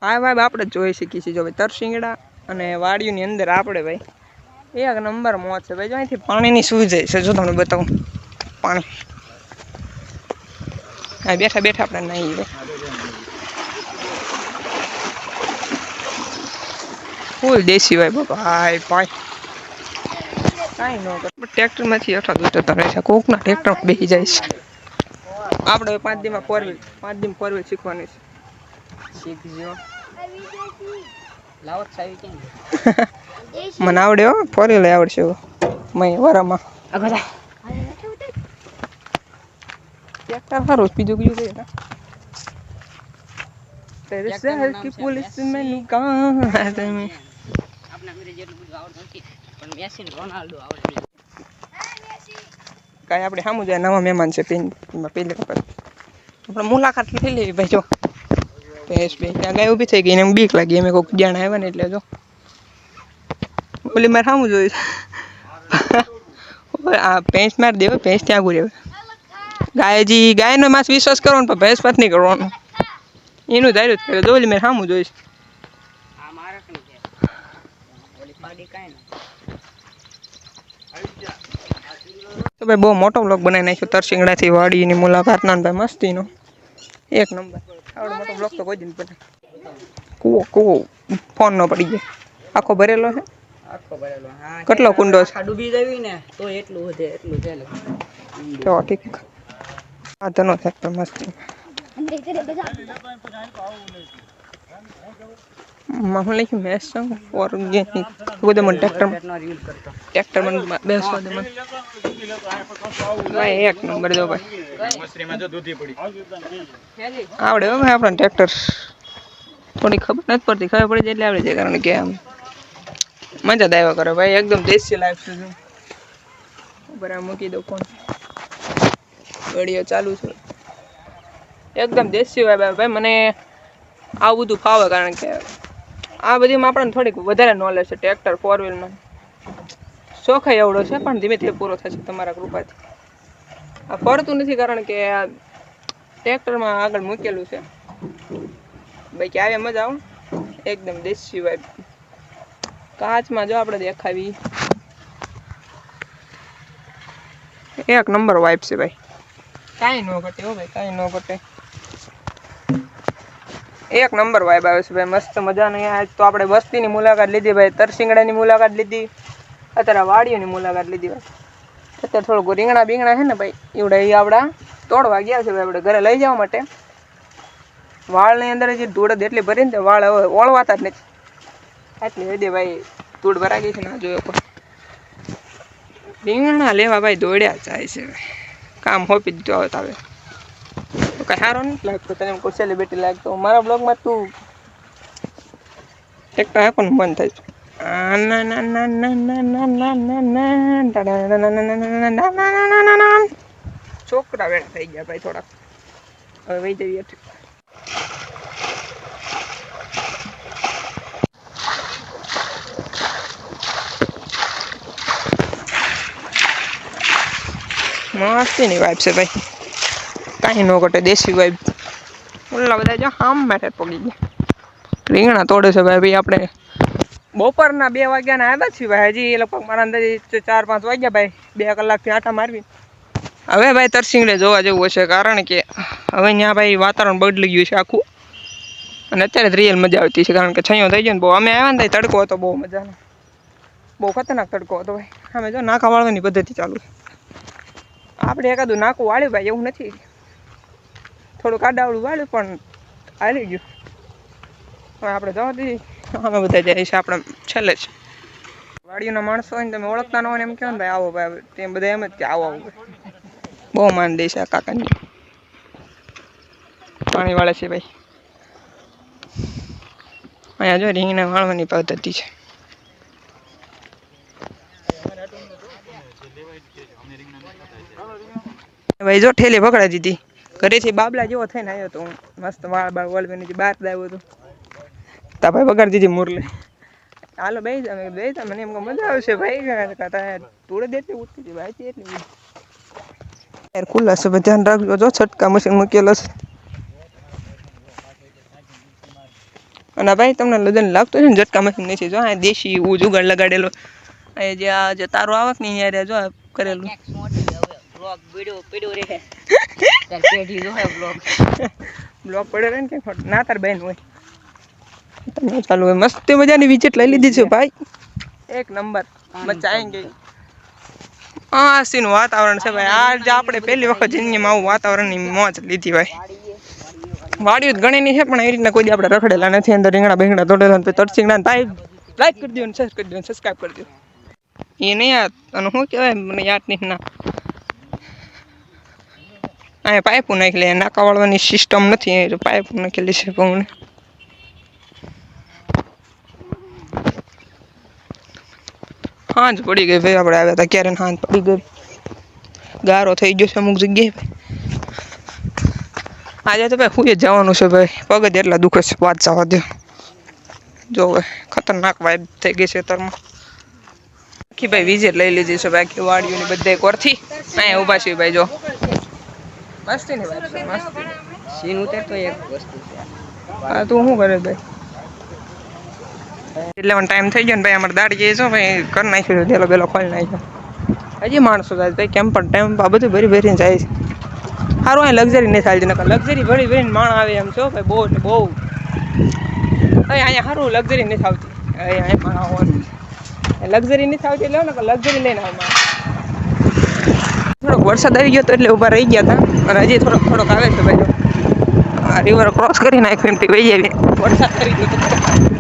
આ ભાઈ આપણે જોઈ શકીએ છીએ જો ભાઈ તરસિંગડા અને વાડીઓની અંદર આપણે ભાઈ એક નંબર મોજ છે ભાઈ. જો અહીંથી પાણીની સુવિધા છે, જો તમને બતાવું પાણી હા બેઠા બેઠા આપણે નહીં ફૂલ દેશી ભાઈ બાપા. હાય ભાઈ કાંઈ ન કર ટ્રેક્ટરમાંથી અઠા દૂધતા રહે છે, કોકના ટ્રેક્ટર બેસી જાય છે. આપણે 5 દીમાં 4 વ્હીલ શીખવાની છે. શીખજો લાવો ચાવી કેમ મને આવડે હો 4 વ્હીલ આવડશે મય વરામાં ટ્રેક્ટર સારું બીજું બીજું કઈ ના તેરે શહેર की पुलिस मैंने कहा તમે આપના ઘરે જેટલું બધું આવડતું નથી પણ મેસી રોનાલ્ડો આવડે કાઈ આપણે સામુ જાય નવા મહેમાન છે પેલી ખબર આપણે મુલાકાત લઈ લેવી ભાઈ. જો ભેંસ બે ત્યાં ગાય ઊભી થઈ ગઈ ને બીક લાગી અમે કોઈક જાણ આવ્યા ને એટલે જો ઓલી મારે સામું જોયું આ ભેંસ મારી દેવો ભેંસ ત્યાં આગળ રહેવે ગાયનો માસ વિશ્વાસ કરવાનો પણ ભેંસ પાત નહીં કરવાનો એનું ધાર્યું જ કરે. ઓલી મેં સામું જોઈશ તો ભાઈ બહુ મોટો બ્લોગ બનાવી નાખ્યો તરસિંગડાથી વાડીની મુલાકાત ના ભાઈ મસ્તીનો એક નંબર. આવડો મોટો બ્લોગ તો કોઈ દિન બને. કૂવો ફોન નો પડી જાય આખો ભરેલો છે. આખો ભરેલો હા કેટલો કુંડો છે ડૂબી જવી ને તો એટલું વધે એટલું છે તો ઠીક આ તનો ટ્રેક્ટર મસ્તી હું લખ્યું મેસ ઓર્ગેનિક બધું મને ટ્રેક્ટર મને બેસવા દે મને ભાઈ એક નંબર જો ભાઈ આવડે હો ભાઈ આપણને ટ્રેક્ટર થોડી ખબર નથી પડતી ખબર પડી જાય એટલે આવડે છે કારણ કે આમ મજા જ આવ્યા કરે ભાઈ એકદમ દેશી લાઈફ છે. બરાબર મૂકી દો ફોન વિડીયો ચાલુ છે એકદમ દેશી ભાઈ. મને આવું બધું ફાવે કારણ કે આ બધીમાં આપણને થોડીક વધારે નોલેજ છે. ટ્રેક્ટર 4 વ્હીલમાં શોખ એવડો છે પણ ધીમે ધીમે પૂરો થશે તમારા કૃપાથી. આ ફરતું નથી કારણ કે આ ટ્રેક્ટરમાં આગળ મૂકેલું છે ભાઈ કે આવે મજા આવો એકદમ દેશી વાઇબ. કાચમાં જો આપણે દેખાવી એક નંબર વાઇબ છે ભાઈ. કાંઈ ન ઘટે હો ભાઈ કાંઈ ન ઘટે એક નંબર વાઇબ આવે છે ભાઈ મસ્ત મજાની. આજ તો આપણે વસ્તીની મુલાકાત લીધી ભાઈ તરસિંગડાની મુલાકાત લીધી અત્યારે વાડીઓની મુલાકાત લીધી ભાઈ. અત્યારે થોડુંક રીંગણા બીંગણા છે ને ભાઈ એવડા એ આપણા તોડવા ગયા છે ભાઈ આપણે ઘરે લઈ જવા માટે. વાળની અંદર જે ધૂળ એટલી ભરીને વાળ હવે ઓળવાતા જ નથી એટલી હદે ભાઈ ધૂળ ભરાઈ ગઈ છે ને જોયો કોઈ રીંગણા લેવા ભાઈ દોડ્યા જાય છે કામ હોપી દીધું આવત આવે તો કઈ સારો નથી લાગતો તને કોઈ સેલિબ્રિટી લાગતો મારા બ્લોગમાં તું ટ્રેક્ટર આપવાનું મન થાય છોકરા વેળા થઈ ગયા ભાઈ થોડાક હવે વહી જઈએ મસ્તીની વાઇબ છે ભાઈ કાંઈ ન ઘટે દેશી વાઇબ. ઓલા બધા જો આમ માટે પડી ગયા રીંગણા તોડે છે ભાઈ. આપણે બપોરના 2 વાગ્યાના આવ્યા છીએ ભાઈ હજી એ લગભગ મારા અંદર 4-5 વાગ્યા ભાઈ 2 કલાકથી આટા મારવી. હવે ભાઈ તરસિંગડે જોવા જેવું હશે કારણ કે હવે ત્યાં ભાઈ વાતાવરણ બદલી ગયું છે આખું અને અત્યારે જ રિયલ મજા આવતી છે કારણ કે છાંયો થઈ ગયો ને બહુ. અમે આવ્યા ને તડકો હતો બહુ મજાનો બહુ ખતરનાક તડકો હતો ભાઈ. અમે જો નાકા વાળવાની પદ્ધતિ ચાલુ છે આપણે એકાદું નાકું વાળ્યું ભાઈ એવું નથી થોડુંક આડાવડું વાળ્યું પણ હાલી ગયું. હવે આપણે જવા દઈએ અમે બધા જઈએ છીએ આપણે છેલ્લે જ વાડીઓના માણસો હોય ને તમે ઓળખતા ન હોય ને એમ કહો ને ભાઈ આવો ભાઈ તેમ બધા એમ જ કે આવો આવો બહુ માન દે છે આ કાકાની. પાણી વાળે છે ભાઈ અહીંયા જો રીંગણા વાળવાની પદ્ધતિ છે. ભાઈ જો ઠેલી પકડાઈ દીધી ઘરેથી બાબલા જેવો થઈને આવ્યો હતો હું મસ્ત વાળ બાળ વળવીને બહાર આવ્યો હતો તા ભાઈ બગાડી દીધી મુરલી. હાલો બે મને એમ મજા આવશે ભાઈ તોડે દેતી ઉઠતી હતી ભાઈ એટલી યાર ખુલ્લા છે ધ્યાન રાખજો જો છટકા મશીન મૂકેલો છે અને ભાઈ તમને લદન લાગતું છે ને ઝટકા મશીન નથી જો આ દેશી જુગાડ લગાડેલો એ જે તારો આવક ને યાર જો કરેલું બ્લોક પડે ને કે ના તાર બેન હોય તમને ચાલુ હોય મસ્ત મજાની વિકેટ લઈ લીધી છે ભાઈ એક નંબર મજા આएंगे આ સીનું વાતાવરણ છે ભાઈ આજ આપણે પહેલી વખત જિંદગીમાં આવું વાતાવરણની મોજ લીધી ભાઈ વાડીઓ ઘણી છે પણ એ રીતના કોઈ આપણે રખડેલા નથી અંદર રીંગણા બેંગણા તોડેલા તરસીંગણા તાઈ લાઈક કરી દો ને શેર કરી દો ને સબસ્ક્રાઇબ કરી દો એ નહીં યાદ અને શું કહેવાય મને યાદ નહીં ના અહીંયા પાઇપો નાખી નાકા વાળવાની સિસ્ટમ નથી પાઇપો નાખેલી છે પણ હાંજ પડી ગઈ ભાઈ આપણે આવ્યા હતા ક્યારે હાંજ પડી ગઈ ગારો થઈ ગયો છે અમુક જગ્યાએ આજે તો ભાઈ હુંએ જવાનું છે ભાઈ પગ જ એટલા દુખે છે વાત જવા દો જો ખતરનાક વાઇબ થઈ ગઈ છે તરમાં આખી ભાઈ વિઝિટ લઈ લીધી છે બાકી વાડીઓની બધે કોરથી અહીંયા ઊભા છે ભાઈ જો મસ્તી ની વાત છે મસ્તી સીન ઉતર તો એક વસ્તુ છે હા તું શું કરે ભાઈ એટલે ટાઈમ થઈ ગયો ને ભાઈ અમારે દાડી જઈએ છો ભાઈ કરી નાખ્યું ડેલો બેલો ખોલી નાખ્યો હજી માણસો જાય ભાઈ કેમ પણ ટાઈમ બધું ભરી ભરીને જાય છે સારું અહીં લક્ઝરી નહીં ચાલતી નકર લક્ઝરી ભરી ભરીને માણ આવે એમ છો ભાઈ બહુ ને બહુ અહીંયા સારું લક્ઝરી નહીં આવતી અહીંયા માણ આવવાનું લક્ઝરી નહીં આવતી એટલે ને લક્ઝરી લઈને આવે થોડોક વરસાદ આવી ગયો તો એટલે ઊભા રહી ગયા હતા અને હજી થોડોક આવે છે ભાઈ આ રિવર ક્રોસ કરી નાખ્યું એમથી વહી આવી વરસાદ કરી ગયો